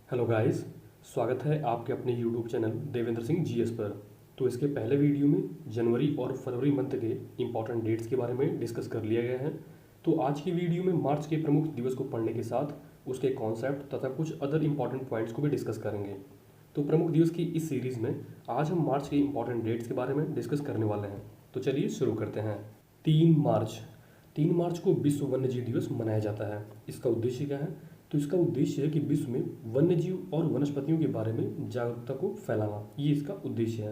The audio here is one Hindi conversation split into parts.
हेलो गाइस, स्वागत है आपके अपने YouTube channel Devendra Singh GS पर। तो इसके पहले वीडियो में जनवरी और फरवरी मंथ के इंपॉर्टेंट डेट्स के बारे में डिस्कस कर लिया गया है। तो आज की वीडियो में मार्च के प्रमुख दिवस को पढ़ने के साथ उसके कॉन्सेप्ट तथा कुछ अदर इंपॉर्टेंट पॉइंट्स को भी डिस्कस करेंगे। तो प्रमुख दिवस की इस सीरीज़ में आज हम मार्च के इंपॉर्टेंट डेट्स के बारे में डिस्कस करने वाले हैं। तो चलिए शुरू करते हैं। 3 मार्च 3 मार्च को विश्व वन्यजीव दिवस मनाया जाता है। इसका उद्देश्य क्या है? तो इसका उद्देश्य है कि विश्व में वन्यजीव और वनस्पतियों के बारे में जागरूकता को फैलाना, ये इसका उद्देश्य है।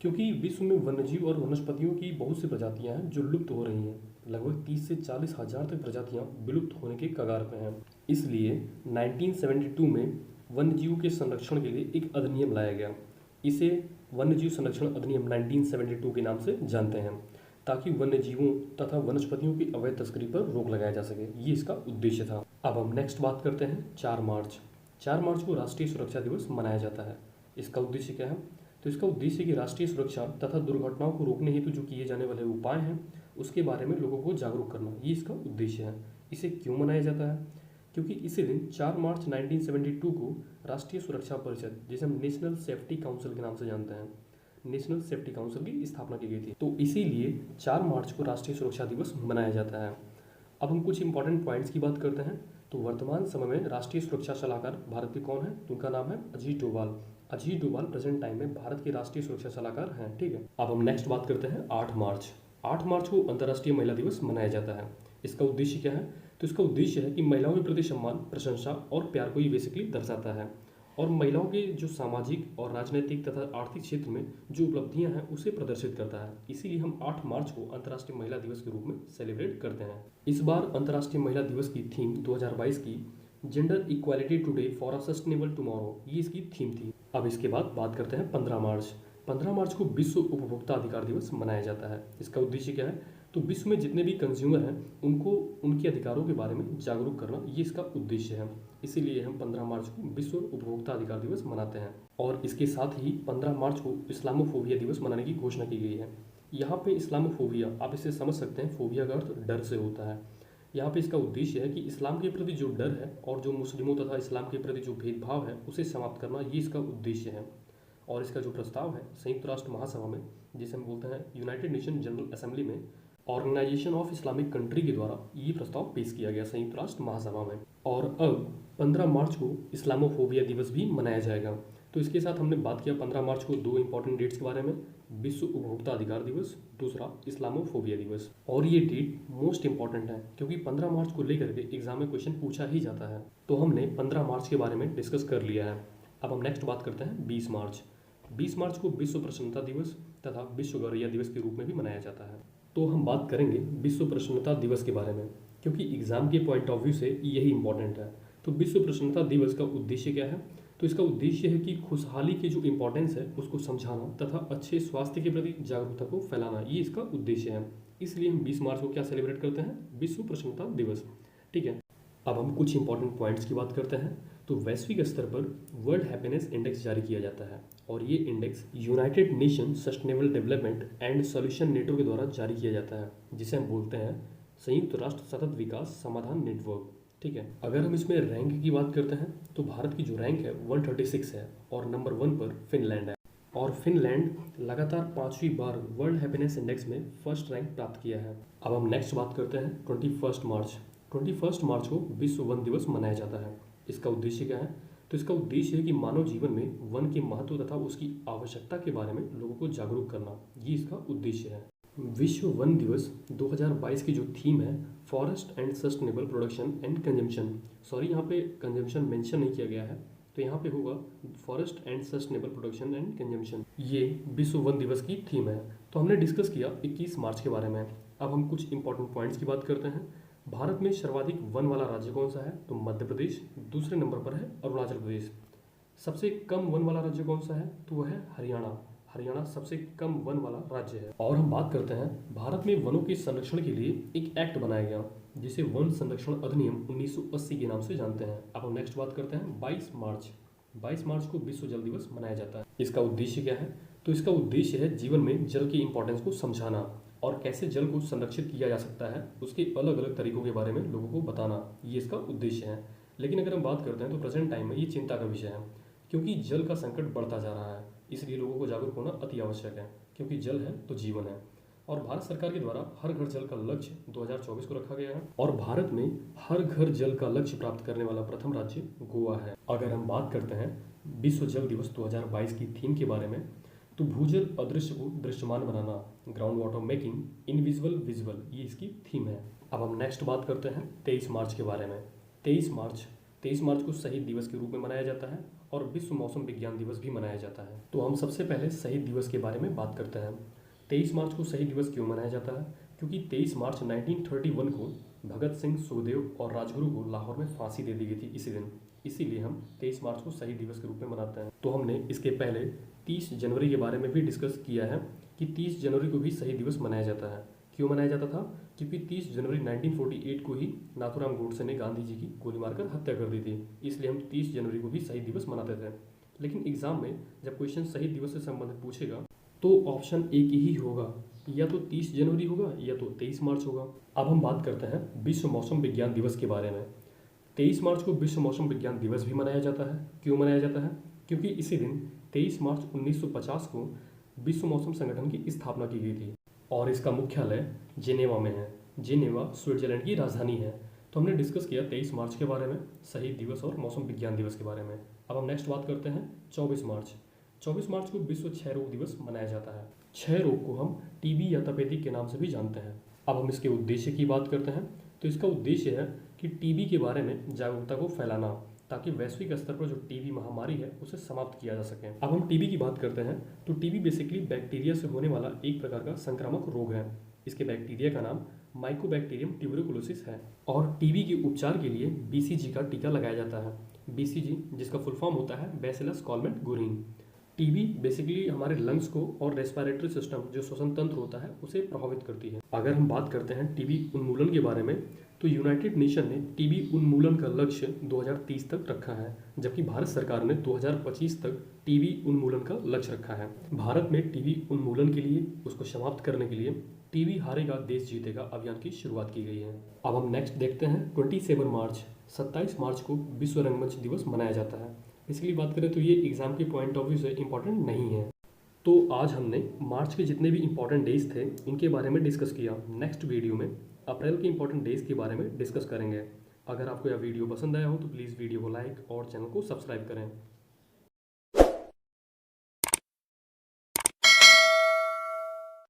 क्योंकि विश्व में वन्यजीव और वनस्पतियों की बहुत सी प्रजातियां हैं जो लुप्त हो रही हैं। लगभग 30 से 40 हजार तक प्रजातियां विलुप्त होने के कगार पर हैं। इसलिए 1972 में वन्यजीव के संरक्षण के लिए एक अधिनियम लाया गया। इसे वन्यजीव संरक्षण अधिनियम 1972 के नाम से जानते हैं, ताकि वन्यजीवों तथा वनस्पतियों की अवैध तस्करी पर रोक लगाया जा सके। ये इसका उद्देश्य था। अब हम नेक्स्ट बात करते हैं 4 मार्च। 4 मार्च को राष्ट्रीय सुरक्षा दिवस मनाया जाता है। इसका उद्देश्य क्या है? तो इसका उद्देश्य कि राष्ट्रीय सुरक्षा तथा दुर्घटनाओं को रोकने हेतु जो किए जाने वाले उपाय हैं उसके बारे में लोगों को जागरूक करना, ये इसका उद्देश्य है। इसे क्यों मनाया जाता है? क्योंकि इसी दिन 4 मार्च 1972 को राष्ट्रीय सुरक्षा परिषद, जिसे हम नेशनल सेफ्टी काउंसिल के नाम से जानते हैं, नेशनल सेफ्टी काउंसिल की स्थापना की गई थी। तो इसीलिए 4 मार्च को राष्ट्रीय सुरक्षा दिवस मनाया जाता है। अब हम कुछ इंपॉर्टेंट पॉइंट्स की बात करते हैं। तो वर्तमान समय में राष्ट्रीय सुरक्षा सलाहकार भारत के कौन है? तो उनका नाम है अजीत डोभाल। अजीत डोभाल प्रेजेंट टाइम में भारत के राष्ट्रीय सुरक्षा सलाहकार हैं। ठीक है। अब हम नेक्स्ट बात करते हैं 8 मार्च। 8 मार्च को अंतर्राष्ट्रीय महिला दिवस मनाया जाता है। इसका उद्देश्य क्या है? तो इसका उद्देश्य है कि महिलाओं के प्रति सम्मान, प्रशंसा और प्यार को ये बेसिकली दर्शाता है, और महिलाओं के जो सामाजिक और राजनीतिक तथा आर्थिक क्षेत्र में जो उपलब्धियां हैं उसे प्रदर्शित करता है। इसीलिए हम 8 मार्च को अंतर्राष्ट्रीय महिला दिवस के रूप में सेलिब्रेट करते हैं। इस बार अंतर्राष्ट्रीय महिला दिवस की थीम 2022 की gender equality today for a sustainable tomorrow, ये इसकी थीम थी। अब इसके बाद बात करते हैं 15 मार्च। 15 मार्च को विश्व उपभोक्ता अधिकार दिवस मनाया जाता है। इसका उद्देश्य क्या है? तो विश्व में जितने भी कंज्यूमर हैं उनको उनके अधिकारों के बारे में जागरूक करना, ये इसका उद्देश्य है। इसीलिए हम 15 मार्च को विश्व उपभोक्ता अधिकार दिवस मनाते हैं। और इसके साथ ही 15 मार्च को इस्लामोफोबिया दिवस मनाने की घोषणा की गई है। यहाँ पे इस्लामोफोबिया, आप इसे समझ सकते हैं, फोबिया का अर्थ डर से होता है। यहाँ पे इसका उद्देश्य है कि इस्लाम के प्रति जो डर है और जो मुस्लिमों तथा इस्लाम के प्रति जो भेदभाव है उसे समाप्त करना, ये इसका उद्देश्य है। और इसका जो प्रस्ताव है संयुक्त राष्ट्र महासभा में, जिसे हम बोलते हैं यूनाइटेड नेशन जनरल असेंबली में, ऑर्गेनाइजेशन ऑफ इस्लामिक कंट्री के द्वारा ये प्रस्ताव पेश किया गया संयुक्त राष्ट्र महासभा में। और अब 15 मार्च को इस्लामोफोबिया दिवस भी मनाया जाएगा। तो इसके साथ हमने बात किया 15 मार्च को दो इंपॉर्टेंट डेट्स के बारे में, विश्व उपभोक्ता अधिकार दिवस, दूसरा इस्लामोफोबिया दिवस। और ये डेट मोस्ट इंपॉर्टेंट है क्योंकि 15 मार्च को लेकर के एग्जाम में क्वेश्चन पूछा ही जाता है। तो हमने 15 मार्च के बारे में डिस्कस कर लिया है। अब हम नेक्स्ट बात करते हैं 20 मार्च। 20 मार्च को विश्व प्रसन्नता दिवस तथा विश्व गौरैया दिवस के रूप में भी मनाया जाता है। तो हम बात करेंगे विश्व प्रसन्नता दिवस के बारे में, क्योंकि एग्जाम के पॉइंट ऑफ व्यू से यही इंपॉर्टेंट है। तो विश्व प्रसन्नता दिवस का उद्देश्य क्या है? तो इसका उद्देश्य है कि खुशहाली की जो इंपॉर्टेंस है उसको समझाना तथा अच्छे स्वास्थ्य के प्रति जागरूकता को फैलाना, ये इसका उद्देश्य है। इसलिए हम 20 मार्च को क्या सेलिब्रेट करते हैं? विश्व प्रसन्नता दिवस। ठीक है। अब हम कुछ इंपॉर्टेंट पॉइंट्स की बात करते हैं। तो वैश्विक स्तर पर वर्ल्ड हैप्पीनेस इंडेक्स जारी किया जाता है, और ये index United nation sustainable development and solution network के द्वारा जारी किया जाता है, जिसे हम बोलते हैं संयुक्त राष्ट्र सतत विकास समाधान नेटवर्क। ठीक है। अगर हम इसमें रैंक की बात करते हैं तो भारत की जो रैंक है 136 है, और नंबर 1 पर फिनलैंड है। और फिनलैंड लगातार 5वीं बार वर्ल्ड हैप्पीनेस इंडेक्स में फर्स्ट रैंक प्राप्त किया है। अब हम नेक्स्ट बात करते हैं 21 मार्च। 21 मार्च को विश्व वन दिवस मनाया जाता है। इसका उद्देश्य क्या है? तो इसका उद्देश्य है कि मानव जीवन में वन के महत्व तथा उसकी आवश्यकता के बारे में लोगों को जागरूक करना, ये इसका उद्देश्य है। विश्व वन दिवस 2022 की जो थीम है forest and sustainable production and consumption, sorry यहाँ पे कंजम्पशन मेंशन नहीं किया गया है, तो यहाँ पे होगा forest and sustainable production and consumption, ये विश्व वन दिवस की थीम है। तो हमने डिस्कस किया 21 मार्च के बारे में। अब हम कुछ इंपॉर्टेंट पॉइंट्स की बात करते हैं। भारत में सर्वाधिक वन वाला राज्य कौन सा है? तो मध्य प्रदेश। दूसरे नंबर पर है अरुणाचल प्रदेश। सबसे कम वन वाला राज्य कौन सा है? तो वह है हरियाणा। हरियाणा सबसे कम वन वाला राज्य है। और हम बात करते हैं भारत में वनों के संरक्षण के लिए एक एक्ट बनाया गया, जिसे वन संरक्षण अधिनियम 1980 के नाम से जानते हैं। अब हम नेक्स्ट बात करते हैं 22 मार्च। 22 मार्च को विश्व जल दिवस मनाया जाता है। इसका उद्देश्य क्या है? तो इसका उद्देश्य है जीवन में जल की इंपॉर्टेंस को समझाना और कैसे जल को संरक्षित किया जा सकता है, उसके अलग अलग तरीकों के बारे में लोगों को बताना, ये इसका उद्देश्य है। लेकिन अगर हम बात करते हैं तो प्रेजेंट टाइम में ये चिंता का विषय है, क्योंकि जल का संकट बढ़ता जा रहा है। इसलिए लोगों को जागरूक होना अति आवश्यक है, क्योंकि जल है तो जीवन है। और भारत सरकार के द्वारा हर घर जल का लक्ष्य 2024 को रखा गया है, और भारत में हर घर जल का लक्ष्य प्राप्त करने वाला प्रथम राज्य गोवा है। अगर हम बात करते हैं विश्व जल दिवस 2022 की थीम के बारे में, तो भूजल अदृश्य को दृश्यमान बनाना, ground water making invisible visible, ये इसकी थीम है। अब हम नेक्स्ट बात करते हैं 23 मार्च के बारे में। 23 मार्च को शहीद दिवस के रूप में मनाया जाता है और विश्व मौसम विज्ञान दिवस भी मनाया जाता है। तो हम सबसे पहले शहीद दिवस के बारे में बात करते हैं। 23 मार्च को शहीद दिवस क्यों मनाया जाता है? क्योंकि 23 मार्च 1931 को भगत सिंह, सुखदेव और राजगुरु को लाहौर में फांसी दे दी गई थी इसी दिन। इसीलिए हम 23 मार्च को शहीद दिवस के रूप में मनाते हैं। तो हमने इसके पहले 30 जनवरी के बारे में भी डिस्कस किया है कि 30 जनवरी को भी शहीद दिवस मनाया जाता है। क्यों मनाया जाता था? क्योंकि 30 जनवरी 1948 को ही नाथूराम गोडसे ने गांधी जी की गोली मारकर हत्या कर दी थी। इसलिए हम 30 जनवरी को भी शहीद दिवस मनाते थे। लेकिन एग्जाम में जब क्वेश्चन शहीद दिवस से संबंधित पूछेगा तो ऑप्शन एक ही होगा, या तो 30 जनवरी होगा या तो 23 मार्च होगा। अब हम बात करते हैं विश्व मौसम विज्ञान दिवस के बारे में। 23 मार्च को विश्व मौसम विज्ञान दिवस भी मनाया जाता है। क्यों मनाया जाता है? क्योंकि इसी दिन 23 मार्च 1950 को विश्व मौसम संगठन की स्थापना की गई थी और इसका मुख्यालय जेनेवा में है। जेनेवा स्विट्जरलैंड की राजधानी है। तो हमने डिस्कस किया 23 मार्च के बारे में, शहीद दिवस और मौसम विज्ञान दिवस के बारे में। अब हम नेक्स्ट बात करते हैं 24 मार्च। 24 मार्च को विश्व क्षय रोग दिवस मनाया जाता है। क्षय रोग को हम टीबी या तपेदिक के नाम से भी जानते हैं। अब हम इसके उद्देश्य की बात करते हैं। तो इसका उद्देश्य है कि टीबी के बारे में जागरूकता को फैलाना, ताकि वैश्विक स्तर पर जो टीबी महामारी है उसे समाप्त किया जा सके। अब हम टीबी की बात करते हैं। तो टीबी बेसिकली बैक्टीरिया से होने वाला एक प्रकार का संक्रामक रोग है। इसके बैक्टीरिया का नाम माइकोबैक्टीरियम ट्यूबरकुलोसिस है और टीबी के उपचार के लिए बीसीजी का टीका लगाया जाता है। बीसीजी जिसका फुल फॉर्म होता है bacillus Calmette Guerin. TB basically हमारे लंग्स को और रेस्पिरेटरी सिस्टम जो श्वसन तंत्र होता है उसे प्रभावित करती है। अगर हम बात करते हैं टीबी उन्मूलन के बारे में, तो यूनाइटेड नेशन ने टीबी उन्मूलन का लक्ष्य 2030 तक रखा है, जबकि भारत सरकार ने 2025 तक टीबी उन्मूलन का लक्ष्य रखा है। भारत में टीबी उन्मूलन के लिए, उसको समाप्त करने के लिए टीबी हारेगा देश जीतेगा अभियान की शुरुआत की गई है। अब हम नेक्स्ट देखते हैं 27 मार्च। 27 मार्च को विश्व रंगमंच दिवस मनाया जाता है। इसके लिए बात करें तो ये एग्जाम के पॉइंट ऑफ व्यू से इंपॉर्टेंट नहीं है। तो आज हमने मार्च के जितने भी इंपॉर्टेंट डेज थे इनके बारे में डिस्कस किया। नेक्स्ट वीडियो में अप्रैल के इंपॉर्टेंट डेज के बारे में डिस्कस करेंगे। अगर आपको यह वीडियो पसंद आया हो तो प्लीज़ वीडियो को लाइक और चैनल को सब्सक्राइब करें।